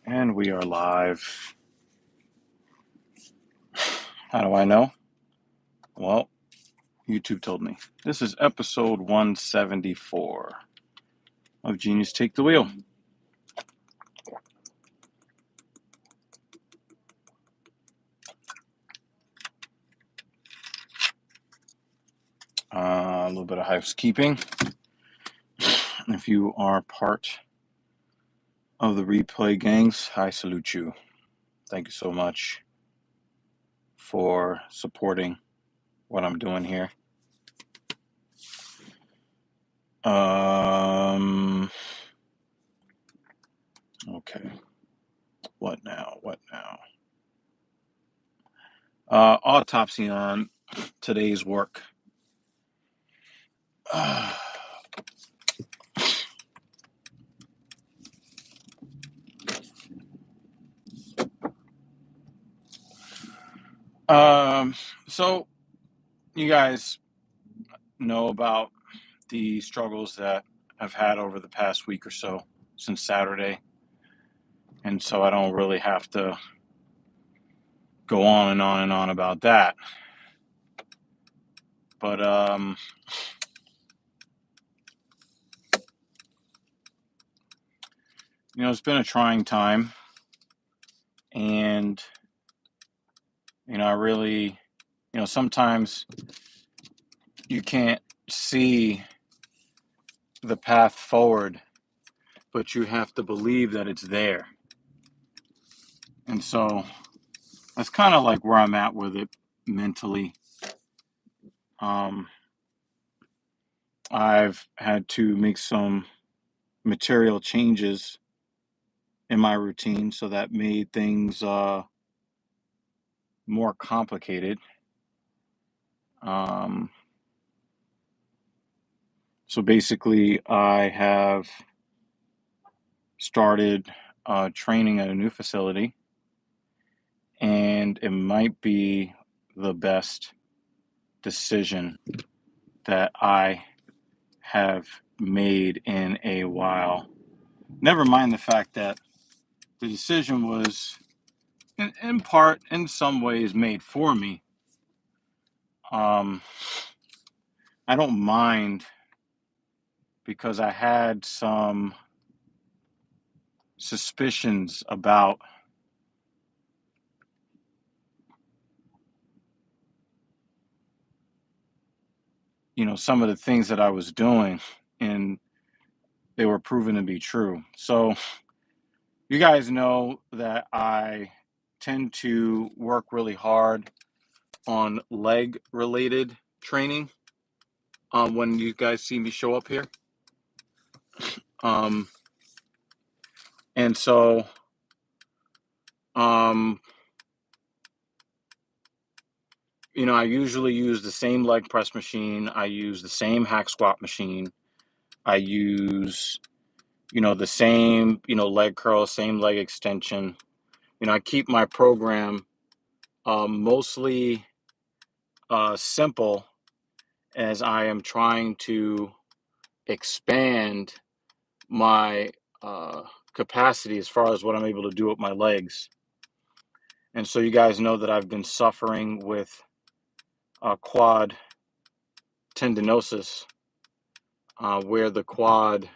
And we are live. How do I know? Well, YouTube told me. This is episode 174 of Genius Take the Wheel. A little bit of housekeeping. If you are part of the replay gangs, I salute you. Thank you so much for supporting what I'm doing here. Okay. What now? Autopsy on today's work. So you guys know about the struggles that I've had over the past week or so since Saturday. And so I don't really have to go on and on and on about that. But it's been a trying time, and I really, sometimes you can't see the path forward, but you have to believe that it's there. And so that's kind of like where I'm at with it mentally. I've had to make some material changes in my routine, so that made things more complicated. So basically, I have started training at a new facility, and it might be the best decision that I have made in a while. Never mind the fact that the decision was, in part, in some ways, made for me. I don't mind, because I had some suspicions about some of the things that I was doing, and they were proven to be true. So you guys know that I tend to work really hard on leg related training when you guys see me show up here. And so I usually use the same leg press machine. I use the same hack squat machine. I use the same leg curl, same leg extension. I keep my program mostly simple, as I am trying to expand my capacity as far as what I'm able to do with my legs. And so you guys know that I've been suffering with quad tendinosis, where the quad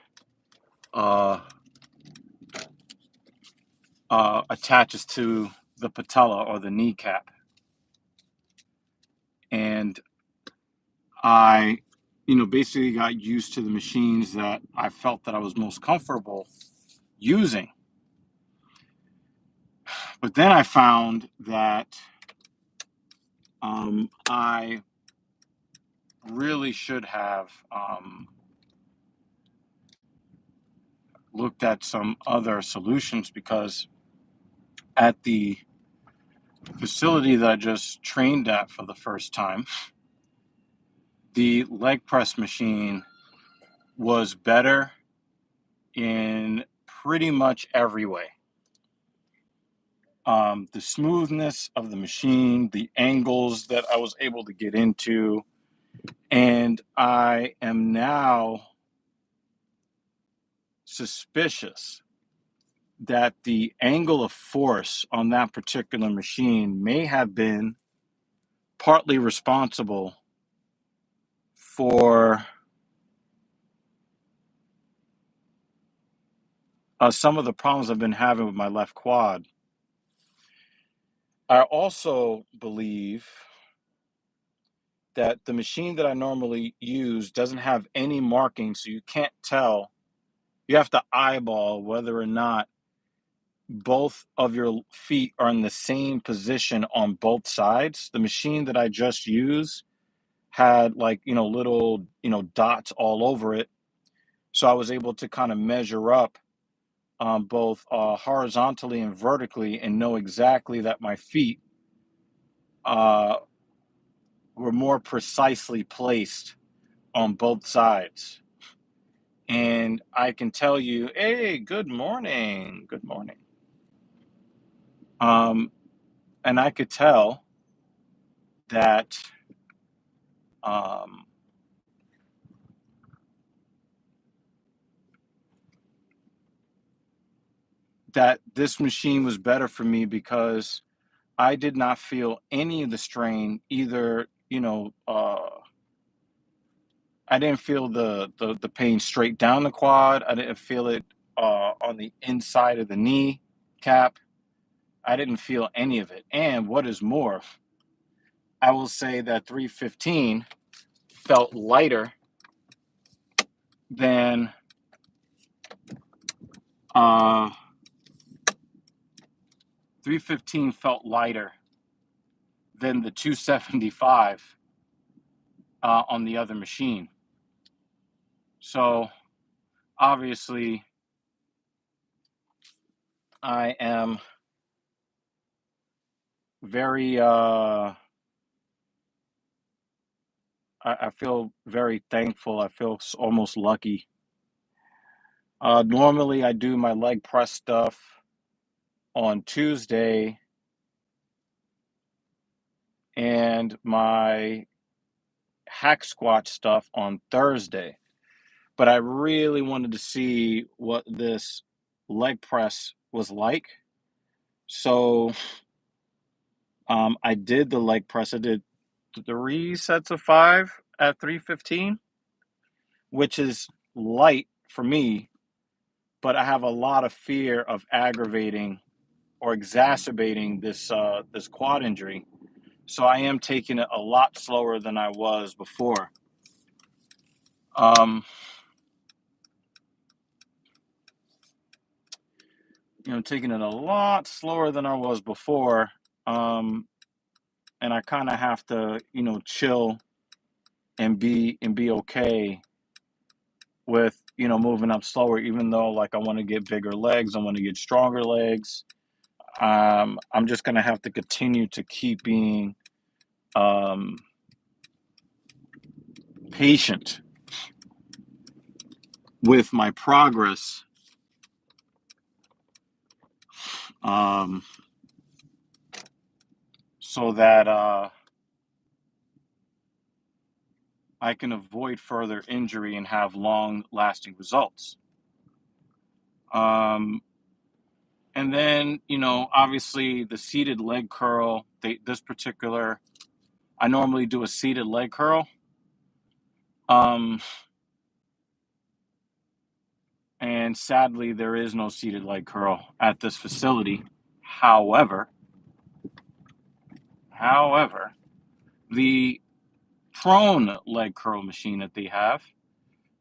attaches to the patella, or the kneecap. And I basically got used to the machines that I felt that I was most comfortable using. But then I found that I really should have looked at some other solutions, because at the facility that I just trained at for the first time, the leg press machine was better in pretty much every way. The smoothness of the machine, the angles that I was able to get into, and I am now suspicious that the angle of force on that particular machine may have been partly responsible for some of the problems I've been having with my left quad. I also believe that the machine that I normally use doesn't have any marking, so you can't tell. You have to eyeball whether or not both of your feet are in the same position on both sides. The machine that I just used had, like, little, dots all over it. So I was able to kind of measure up both horizontally and vertically and know exactly that my feet uh, were more precisely placed on both sides. And I can tell you, hey, good morning, good morning. And I could tell that um, that this machine was better for me because I did not feel any of the strain either. I didn't feel the pain straight down the quad. I didn't feel it on the inside of the knee cap. I didn't feel any of it. And what is more, I will say that 315 felt lighter than 315 felt lighter than the 275 on the other machine. So obviously, I am very I feel very thankful. I feel almost lucky. Normally, I do my leg press stuff on Tuesday and my hack squat stuff on Thursday. But I really wanted to see what this leg press was like. So I did the leg press. I did 3 sets of 5 at 315, which is light for me, but I have a lot of fear of aggravating or exacerbating this quad injury. So I am taking it a lot slower than I was before. Taking it a lot slower than I was before. And I kind of have to, chill and be okay with, moving up slower, even though, like, I want to get bigger legs, I want to get stronger legs. I'm just going to have to continue to keep being patient with my progress, so that I can avoid further injury and have long-lasting results. And then, obviously the seated leg curl, I normally do a seated leg curl. And sadly, there is no seated leg curl at this facility. However, the prone leg curl machine that they have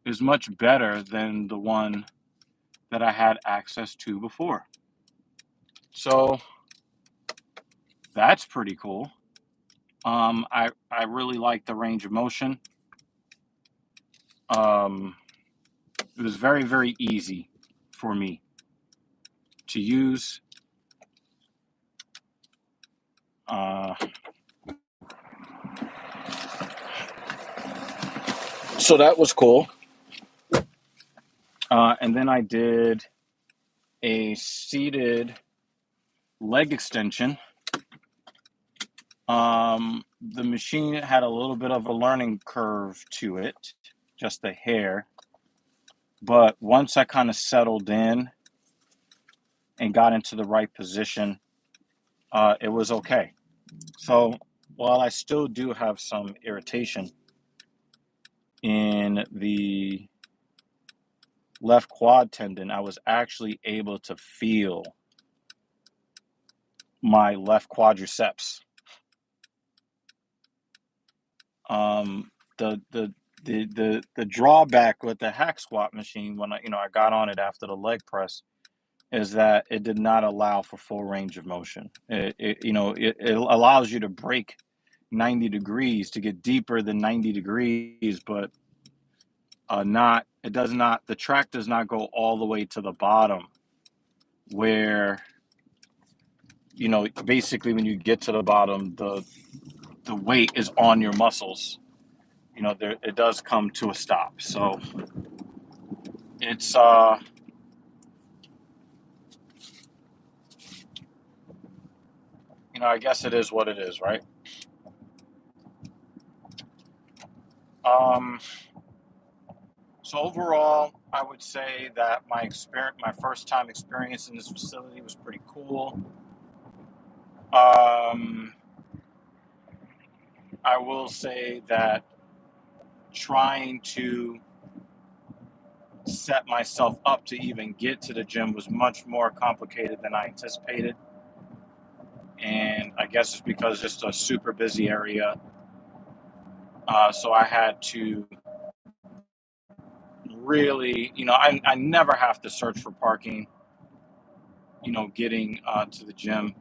is much better than the one that I had access to before. So that's pretty cool. I really like the range of motion. It was very, very easy for me to use. So that was cool. And then I did a seated leg extension. The machine had a little bit of a learning curve to it, just a hair. But once I kind of settled in and got into the right position, it was okay. So while I still do have some irritation in the left quad tendon, I was actually able to feel my left quadriceps. Um, the drawback with the hack squat machine when I got on it after the leg press is that it did not allow for full range of motion. It allows you to break 90 degrees to get deeper than 90 degrees, but not it does not the track does not go all the way to the bottom where basically when you get to the bottom the weight is on your muscles. There it does come to a stop. So it's I guess it is what it is, right? um so overall I would say that my first time experience in this facility was pretty cool. um I will say that trying to set myself up to even get to the gym was much more complicated than I anticipated. And I guess it's because it's a super busy area. So I had to really, I never have to search for parking, getting to the gym.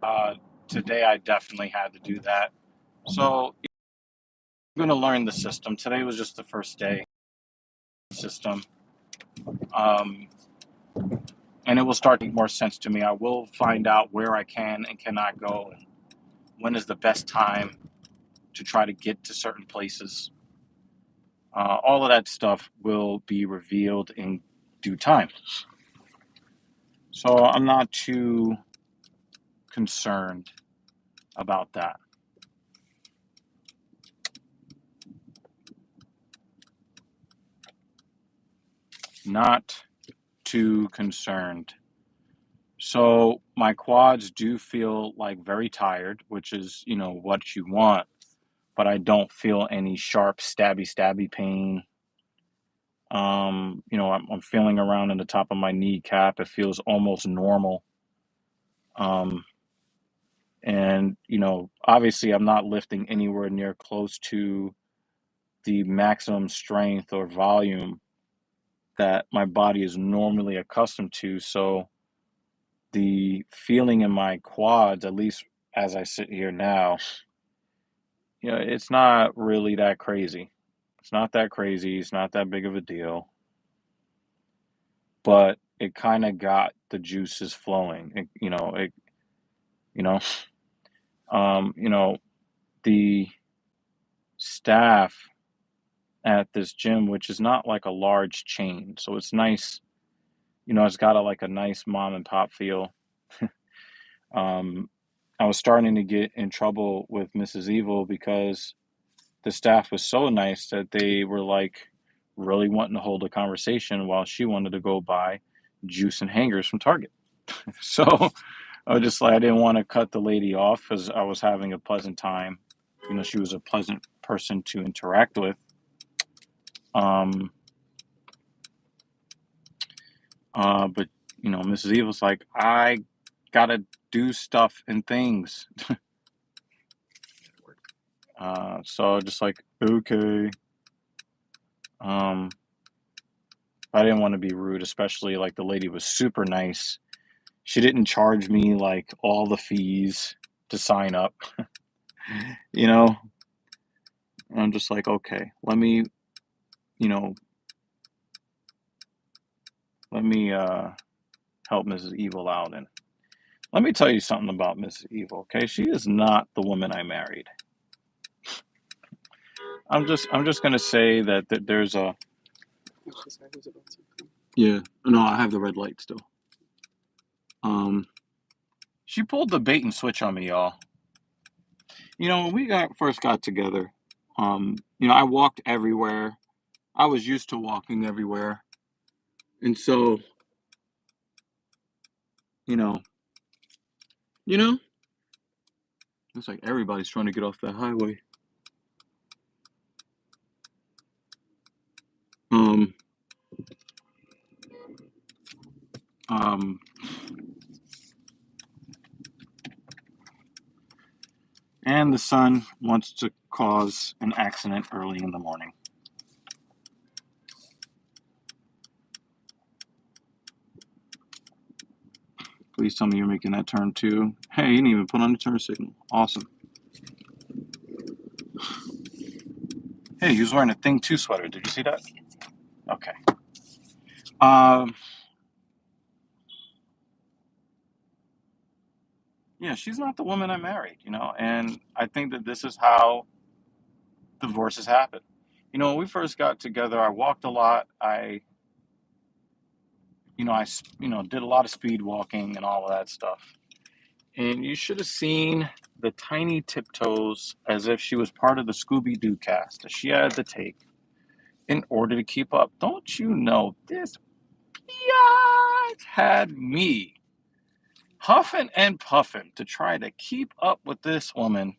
Uh, Today I definitely had to do that. So I'm going to learn the system. Today was just the first day system. Um, and it will start to make more sense to me. I will find out where I can and cannot go, and when is the best time to try to get to certain places. All of that stuff will be revealed in due time. So I'm not too concerned about that. Not too concerned. So my quads do feel like very tired, which is, what you want, but I don't feel any sharp stabby pain. I'm feeling around in the top of my kneecap. It feels almost normal. Um, and obviously I'm not lifting anywhere near close to the maximum strength or volume that my body is normally accustomed to. So the feeling in my quads, at least as I sit here now, it's not really that crazy. It's not that crazy. It's not that big of a deal. But it kind of got the juices flowing. You know, um, you know, the staff at this gym, which is not like a large chain, so it's nice. It's got like a nice mom and pop feel. Um, I was starting to get in trouble with Mrs. Evil because the staff was so nice that they were like really wanting to hold a conversation while she wanted to go buy juice and hangers from Target. So I was just like, I didn't want to cut the lady off because I was having a pleasant time. She was a pleasant person to interact with. Um, but Mrs. Evil's like, I gotta do stuff and things. So just like, okay. Um, I didn't want to be rude, especially like the lady was super nice. She didn't charge me like all the fees to sign up, you know. And I'm just like, okay, you know, let me help Mrs. Evil out. And let me tell you something about Mrs. Evil, okay? She is not the woman I married. I'm just gonna say that there's a yeah. No, I have the red light still. She pulled the bait and switch on me, y'all. When we first got together, I walked everywhere. I was used to walking everywhere, and so you know, you know, it's like everybody's trying to get off that highway. Um, um, and the son wants to cause an accident early in the morning. Please tell me you're making that turn too. Hey, you didn't even put on the turn signal. Awesome. Hey, he was wearing a Thing 2 sweater. Did you see that? Okay. Yeah, she's not the woman I married, and I think that this is how divorces happen. When we first got together, I walked a lot. I did a lot of speed walking and all of that stuff. And you should have seen the tiny tiptoes as if she was part of the Scooby-Doo cast that she had to take in order to keep up. Don't you know this biatch had me huffing and puffing to try to keep up with this woman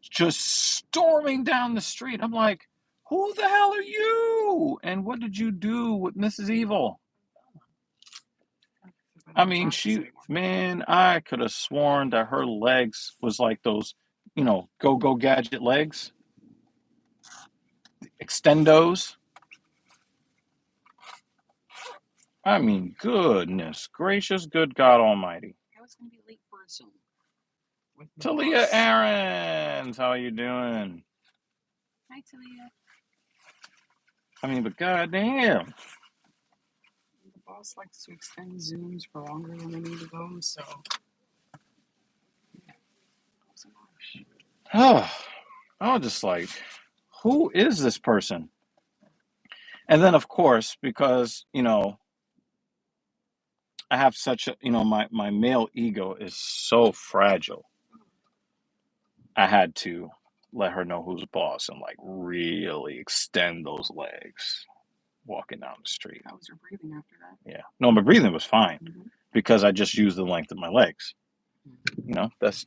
just storming down the street. I'm like, who the hell are you? And what did you do with Mrs. Evil? I mean, I could have sworn that her legs was like those, go gadget legs, extendos. I mean, goodness gracious, good God Almighty. I was going to be late for a Zoom. Talia Aarons, how are you doing? Hi, Talia. I mean, but goddamn. The boss likes to extend Zooms for longer than they need to go, so. Oh, I was just like, who is this person? And then, of course, because, I have such a, my male ego is so fragile. I had to let her know who's boss and like really extend those legs walking down the street. How was your breathing after that? Yeah. No, my breathing was fine because I just used the length of my legs. That's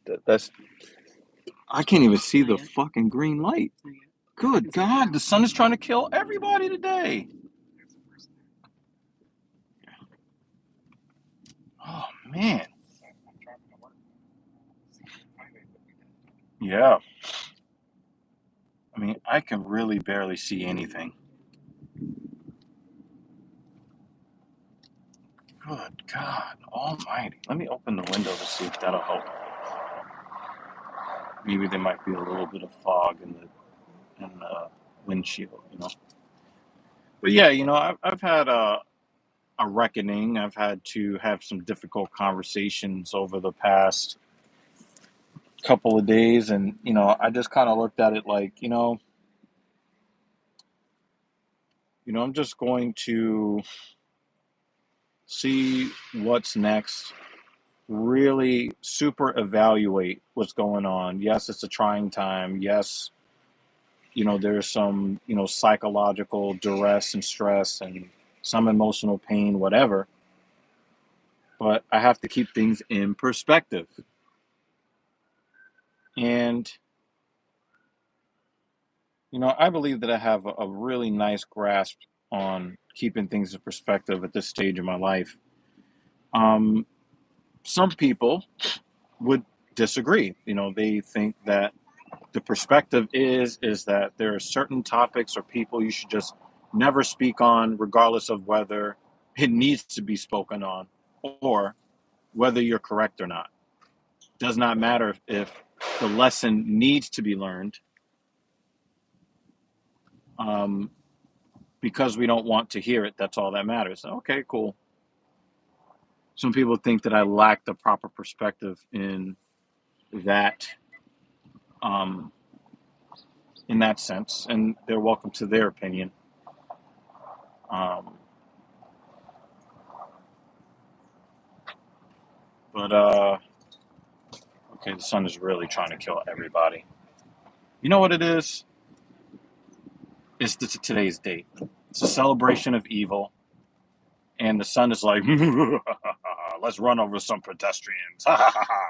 I can't even see the fucking green light. Good God, the sun is trying to kill everybody today. Oh, man. Yeah. I mean, I can really barely see anything. Good God Almighty. Let me open the window to see if that'll help. Maybe there might be a little bit of fog in the windshield, But yeah, I've had a reckoning. I've had to have some difficult conversations over the past couple of days, and I just kind of looked at it like, I'm just going to see what's next, really super evaluate what's going on. Yes, it's a trying time. Yes, there's some, psychological duress and stress and some emotional pain, whatever. But I have to keep things in perspective. And, I believe that I have a really nice grasp on keeping things in perspective at this stage of my life. Some people would disagree. They think that the perspective is that there are certain topics or people you should just never speak on, regardless of whether it needs to be spoken on or whether you're correct or not. Does not matter if the lesson needs to be learned, because we don't want to hear it. That's all that matters. Okay, cool. Some people think that I lack the proper perspective that um, in that sense, and they're welcome to their opinion. Um, but okay, the sun is really trying to kill everybody. You know what it is? It's today's date. It's a celebration of evil, and the sun is like, let's run over some pedestrians. Ha ha ha ha.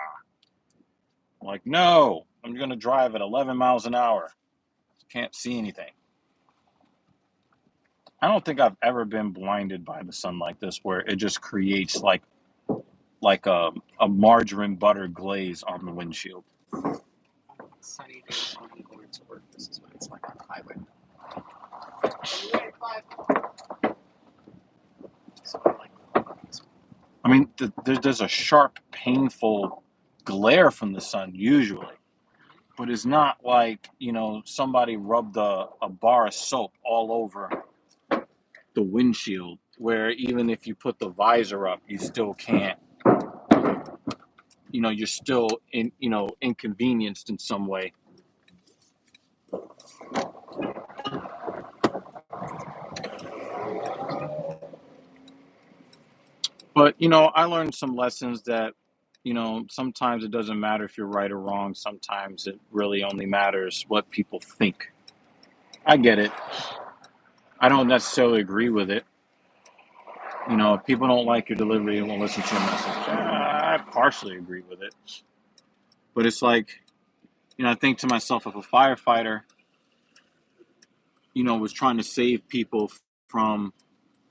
I'm like, no, I'm going to drive at 11 miles an hour. Can't see anything. I don't think I've ever been blinded by the sun like this, where it just creates like a margarine butter glaze on the windshield. On sunny days when I'm going to work, this is what it's like on the highway. So I like this one. I mean, there's a sharp, painful glare from the sun usually, but it's not like, somebody rubbed a bar of soap all over the windshield, where even if you put the visor up, you still can't, you're still inconvenienced in some way. But, I learned some lessons that, sometimes it doesn't matter if you're right or wrong. Sometimes it really only matters what people think. I get it. I don't necessarily agree with it. If people don't like your delivery and won't listen to your message, I partially agree with it. But it's like, I think to myself, if a firefighter, was trying to save people from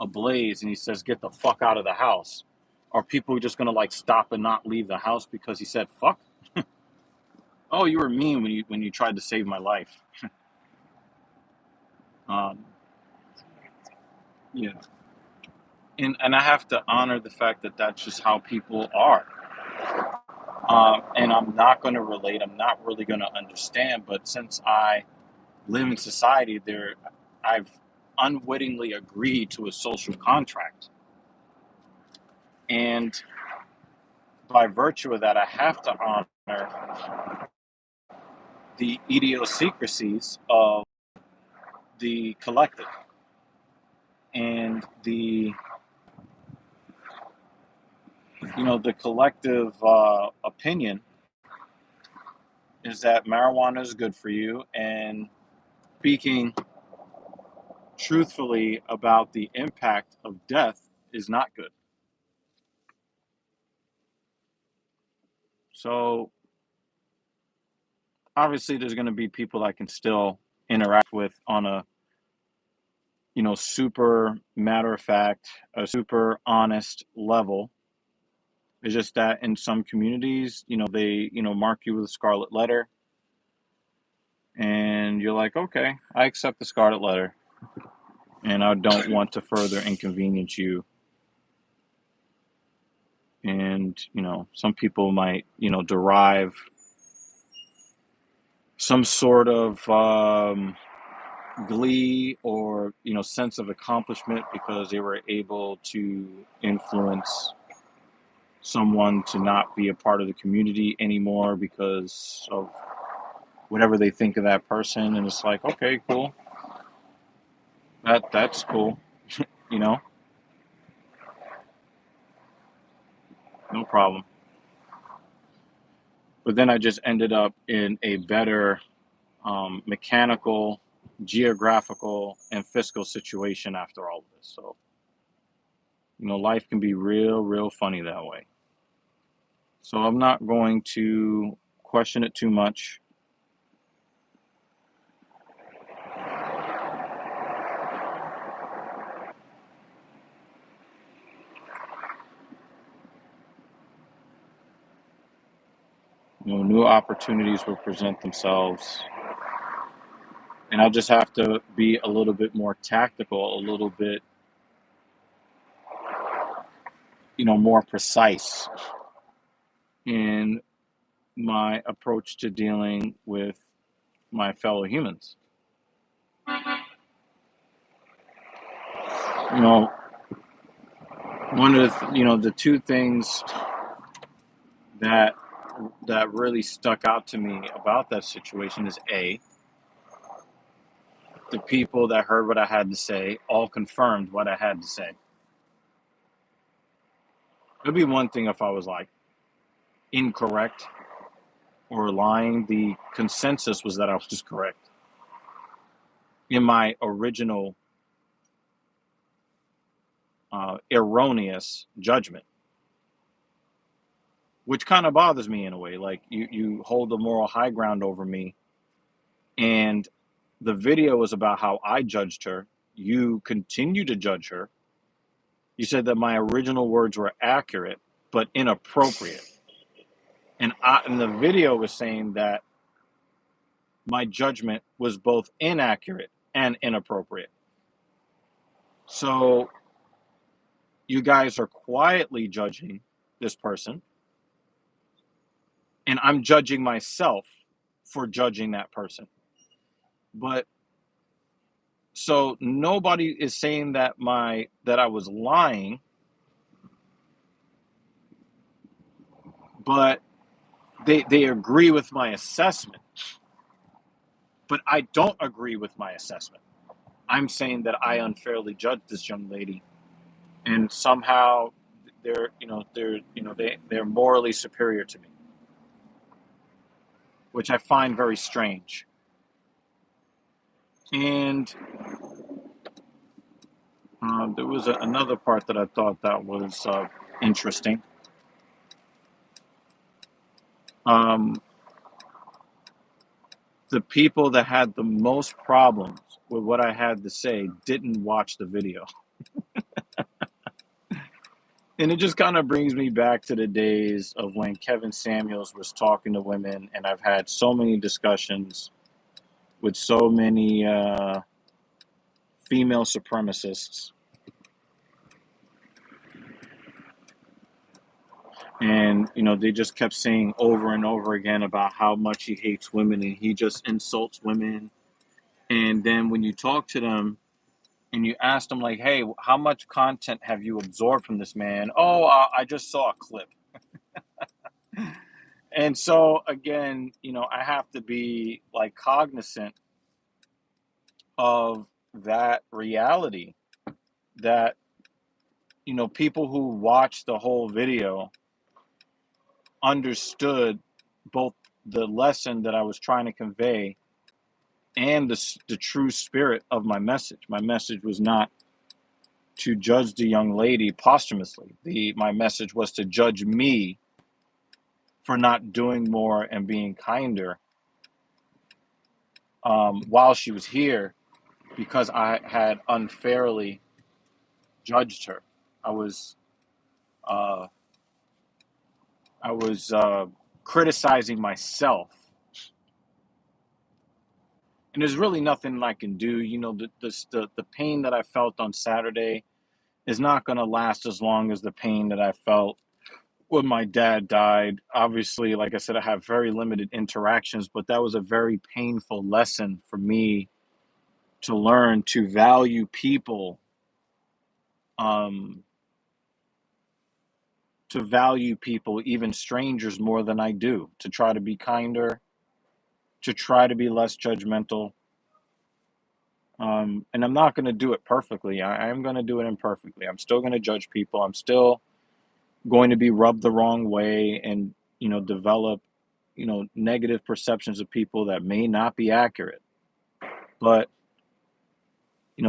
a blaze and he says, get the fuck out of the house, are people just going to like stop and not leave the house because he said, fuck? Oh, you were mean when you tried to save my life. Um, yeah. And I have to honor the fact that that's just how people are. And I'm not going to relate. I'm not really going to understand. But since I live in society, I've unwittingly agreed to a social contract. And by virtue of that, I have to honor the idiosyncrasies of the collective. And the collective opinion is that marijuana is good for you, and speaking truthfully about the impact of death is not good. So obviously there's going to be people I can still interact with on a super matter of fact, a super honest level. It's just that in some communities, they mark you with a scarlet letter, and you're like, okay, I accept the scarlet letter, and I don't want to further inconvenience you. And some people might derive some sort of glee or sense of accomplishment because they were able to influence someone to not be a part of the community anymore because of whatever they think of that person. And it's like, okay, cool, that's cool. you know no problem. But then I just ended up in a better mechanical, geographical, and fiscal situation after all of this. So life can be real, real funny that way. So I'm not going to question it too much. New opportunities will present themselves. And I'll just have to be a little bit more tactical, a little bit, more precise in my approach to dealing with my fellow humans. You know, one of the two things that really stuck out to me about that situation is the people that heard what I had to say all confirmed what I had to say. It'd be one thing if I was like incorrect or lying. The consensus was that I was correct in my original erroneous judgment. which kind of bothers me in a way. Like you hold the moral high ground over me, and the video was about how I judged her. You continue to judge her. You said that my original words were accurate but inappropriate, and the video was saying that my judgment was both inaccurate and inappropriate. So you guys are quietly judging this person, and I'm judging myself for judging that person. But so nobody is saying that I was lying, but they agree with my assessment. But I don't agree with my assessment. I'm saying that I unfairly judged this young lady, and somehow they're morally superior to me, which I find very strange. And there was another part that I thought that was interesting. Um, the people that had the most problems with what I had to say didn't watch the video. And it just kind of brings me back to the days of when Kevin Samuels was talking to women, and I've had so many discussions with so many female supremacists. And, they just kept saying over and over again about how much he hates women and he just insults women. And then when you talk to them and you ask them, like, hey, how much content have you absorbed from this man? Oh, I just saw a clip. And so, again, I have to be like cognizant of that reality that, people who watched the whole video understood both the lesson that I was trying to convey and the true spirit of my message. My message was not to judge the young lady posthumously. My message was to judge me for not doing more and being kinder while she was here, because I had unfairly judged her. I was criticizing myself, and there's really nothing I can do. The pain that I felt on Saturday is not going to last as long as the pain that I felt when my dad died. Obviously, like I said, I have very limited interactions, but that was a very painful lesson for me to learn to value people, even strangers, more than I do, to try to be kinder, to try to be less judgmental. And I'm not going to do it perfectly. I am going to do it imperfectly. I'm still going to judge people. I'm still going to be rubbed the wrong way and, develop, negative perceptions of people that may not be accurate. But,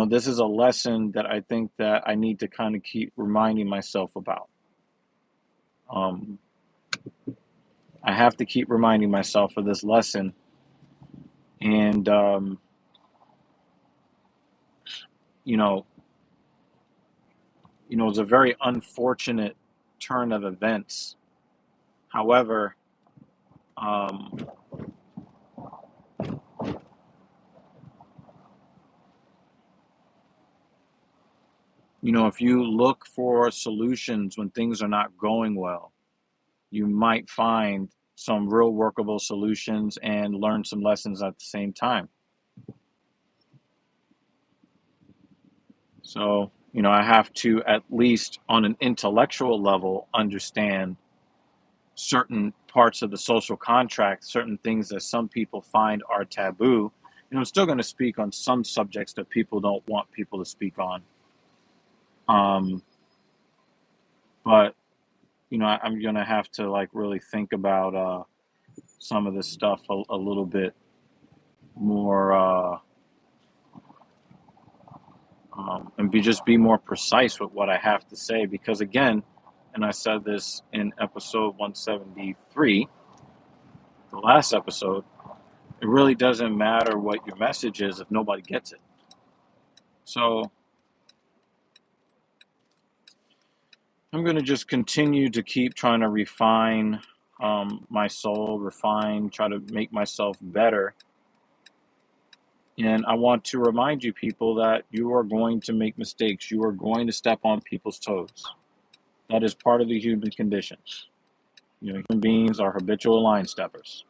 this is a lesson that I think that I need to kind of keep reminding myself about. I have to keep reminding myself of this lesson. And, it's a very unfortunate turn of events. However, if you look for solutions when things are not going well, you might find some real workable solutions and learn some lessons at the same time. So, I have to, at least on an intellectual level, understand certain parts of the social contract, certain things that some people find are taboo. I'm still going to speak on some subjects that people don't want people to speak on. But, I'm going to have to really think about some of this stuff a little bit more, and be more precise with what I have to say, because again, and and I said this in episode 173, the last episode, it really doesn't matter what your message is if nobody gets it. So I'm going to just continue to keep trying to refine my soul, try to make myself better. And I want to remind you people that you are going to make mistakes. You are going to step on people's toes. That is part of the human condition. Human beings are habitual line steppers.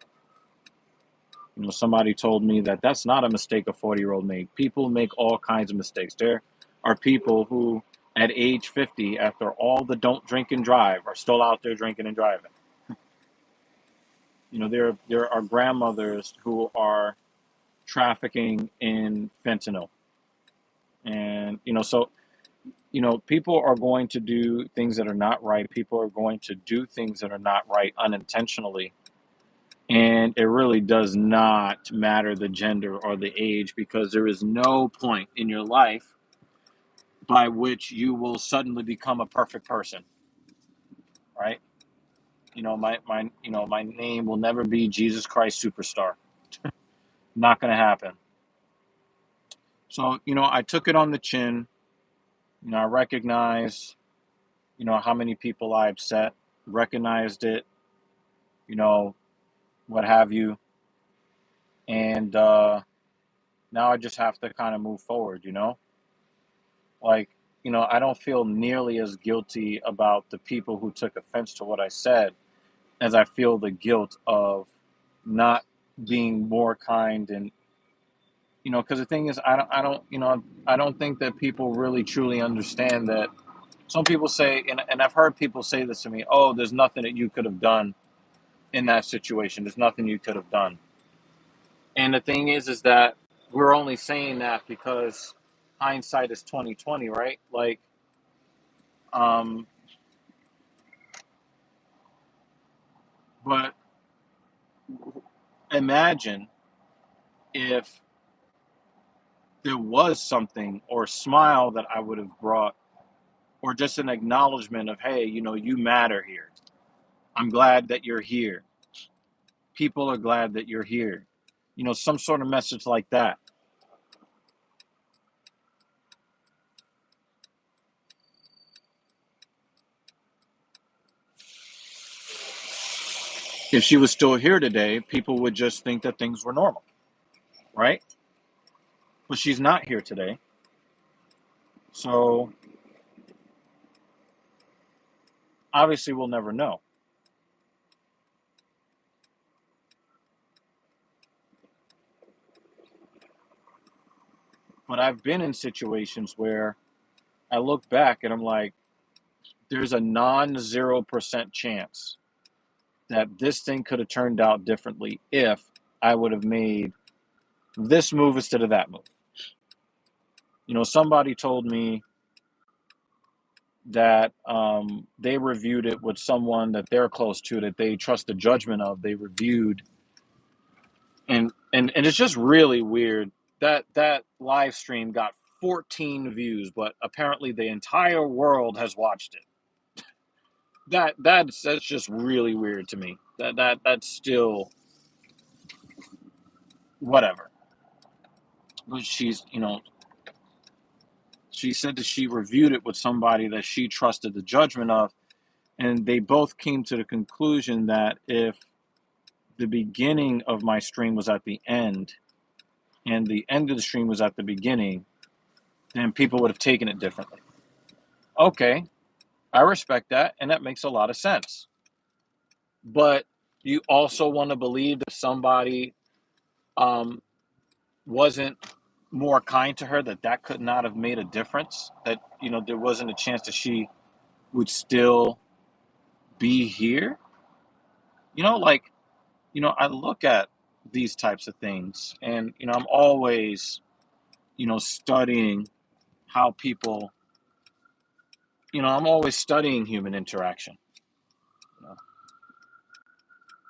Somebody told me that that's not a mistake a 40-year-old made. People make all kinds of mistakes. There are people who, at age 50, after all the don't drink and drive, are still out there drinking and driving. There are grandmothers who are trafficking in fentanyl. And, people are going to do things that are not right. People are going to do things that are not right unintentionally. And it really does not matter the gender or the age, because there is no point in your life by which you will suddenly become a perfect person, right? My name will never be Jesus Christ Superstar. Not going to happen. So, I took it on the chin. I recognize, how many people I upset, recognized it, what have you. And now I just have to kind of move forward, Like, I don't feel nearly as guilty about the people who took offense to what I said as I feel the guilt of not being more kind. And, because the thing is, I don't think that people really truly understand that. Some people say, and I've heard people say this to me, oh, there's nothing that you could have done in that situation. There's nothing you could have done. And the thing is that we're only saying that because hindsight is 2020, right? Like, um, but imagine if there was something or a smile that I would have brought, or just an acknowledgement of, hey, you matter here. I'm glad that you're here. People are glad that you're here. Some sort of message like that. If she was still here today, people would just think that things were normal, right? But she's not here today. So obviously we'll never know. But I've been in situations where I look back and I'm like, there's a non-0% chance that this thing could have turned out differently if I would have made this move instead of that move. Somebody told me that they reviewed it with someone that they're close to, that they trust the judgment of. They reviewed, and it's just really weird that live stream got 14 views, but apparently the entire world has watched it. That's just really weird to me. That's still whatever. But she said that she reviewed it with somebody that she trusted the judgment of, and they both came to the conclusion that if the beginning of my stream was at the end and the end of the stream was at the beginning, then people would have taken it differently. Okay, I respect that, and that makes a lot of sense. But you also want to believe that somebody wasn't more kind to her, that could not have made a difference, that there wasn't a chance that she would still be here. Like, I look at these types of things, and I'm always studying how people, I'm always studying human interaction.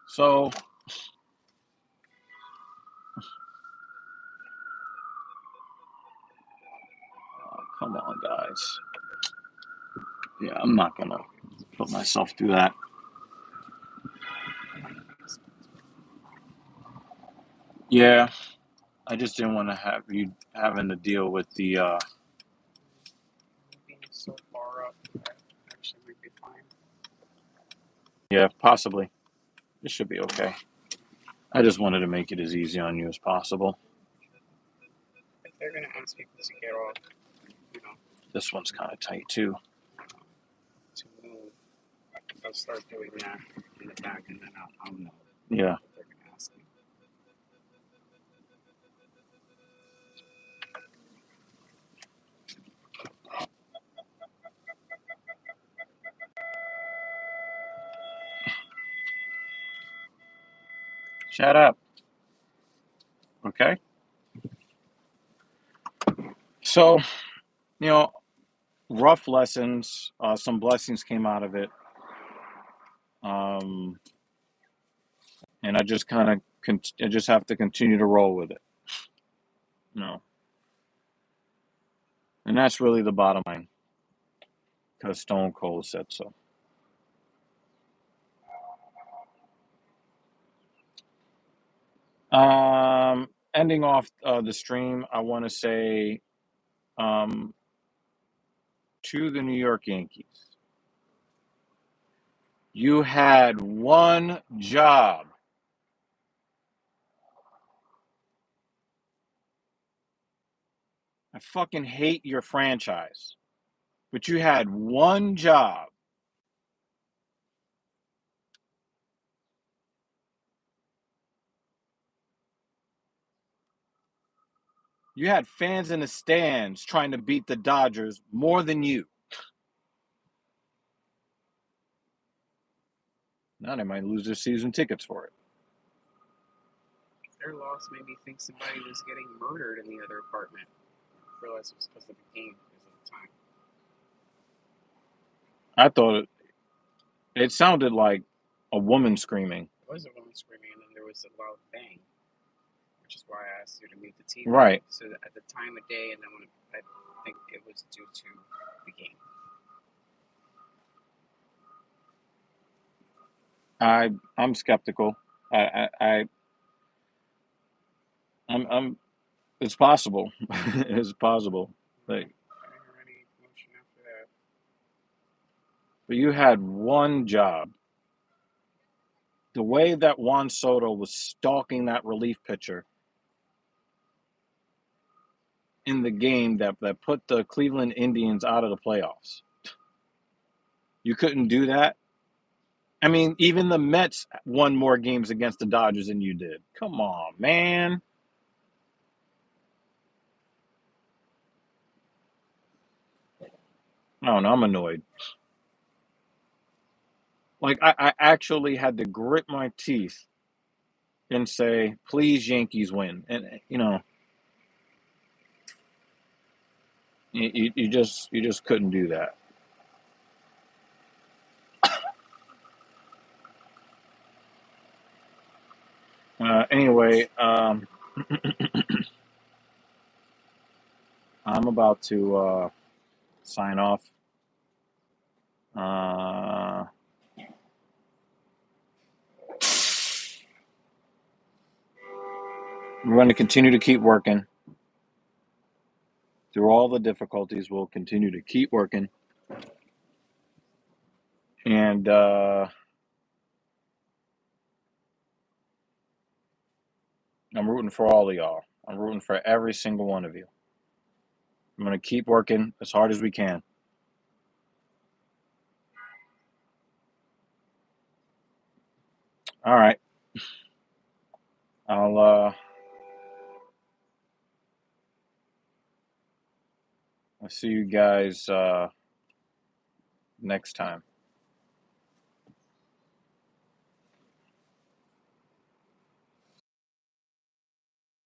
So come on, guys. Yeah, I'm not gonna. put myself through that. Yeah, I just didn't want to have you having to deal with the. Being so far up, that actually might be fine. Yeah, possibly. It should be okay. I just wanted to make it as easy on you as possible. If they're gonna ask people to get off, This one's kind of tight too. to move, I'll start doing that in the back, and then I'll know Yeah. what they're gonna ask me. Shut up. Okay. So, rough lessons. Some blessings came out of it. And I just kind of, I just have to continue to roll with it. And that's really the bottom line, because Stone Cold said so. Ending off the stream, I want to say to the New York Yankees, you had one job. I fucking hate your franchise, but you had one job. You had fans in the stands trying to beat the Dodgers more than you. Now they might lose their season tickets for it. Their loss made me think somebody was getting murdered in the other apartment. I realized it was because of the game, because of the time. I thought it sounded like a woman screaming. There was a woman screaming, and then there was a loud bang, which is why I asked you to mute the TV. Right. So that at the time of day, and then when I think it was due to the game. I'm skeptical. I'm it's possible. It's possible. Like, I didn't hear any commotion after that. but you had one job. The way that Juan Soto was stalking that relief pitcher in the game that put the Cleveland Indians out of the playoffs. You couldn't do that. I mean, even the Mets won more games against the Dodgers than you did. Come on, man. I don't know. I'm annoyed. Like, I actually had to grit my teeth and say, please, Yankees win. And, you just couldn't do that. Anyway, I'm about to sign off. We're going to continue to keep working through all the difficulties. We'll continue to keep working, and I'm rooting for all of y'all. I'm rooting for every single one of you. I'm going to keep working as hard as we can. All right. I'll see you guys next time.